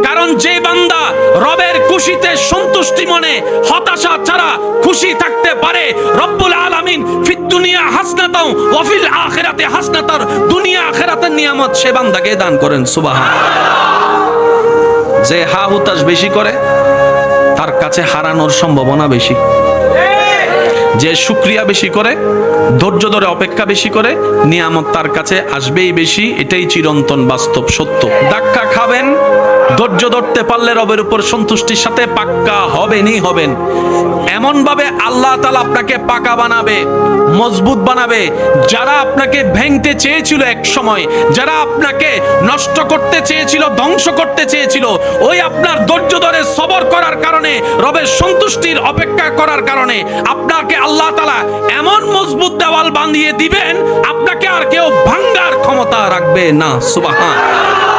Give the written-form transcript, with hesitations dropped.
কারণ যে বান্দা রবের খুশিতে সন্তুষ্টি মনে হতাশা ছাড়া খুশি থাকতে পারে, রব্বুল আলামিন ফিদ দুনিয়া হাসনাতাও ওয়া ফিল আখিরাতি হাসনাতার, দুনিয়া আখিরাতের নিয়ামত সে বান্দাকে দান করেন। সুবহানাল্লাহ। যে হা হুতাশ বেশি করে তার কাছে হারানোর সম্ভাবনা বেশি। যে শুকরিয়া বেশি করে, ধৈর্য ধরে অপেক্ষা বেশি করে, নিয়ামত তার কাছে আসবেই বেশি। এটাই চিরন্তন বাস্তব সত্য। ধাক্কা খাবেন, ধৈর্য ধরতে পারলে রবের উপর সন্তুষ্টির সাথে পাক্কা হবেনই হবেন। এমন ভাবে আল্লাহ তাআলা আপনাকে পাকা বানাবে, মজবুত বানাবে। যারা আপনাকে ভেঙতে চেয়েছিল এক সময়, যারা আপনাকে নষ্ট করতে চেয়েছিল, ধ্বংস করতে চেয়েছিল, ওই আপনার ধৈর্য ধরে সবর করার কারণে, রবের সন্তুষ্টির অপেক্ষা করার কারণে আপনাকে আল্লাহ তাআলা এমন মজবুত দেওয়াল বাঁধিয়ে দিবেন, আপনাকে আর কেউ ভাঙার ক্ষমতা রাখবে না। সুবহানাল্লাহ।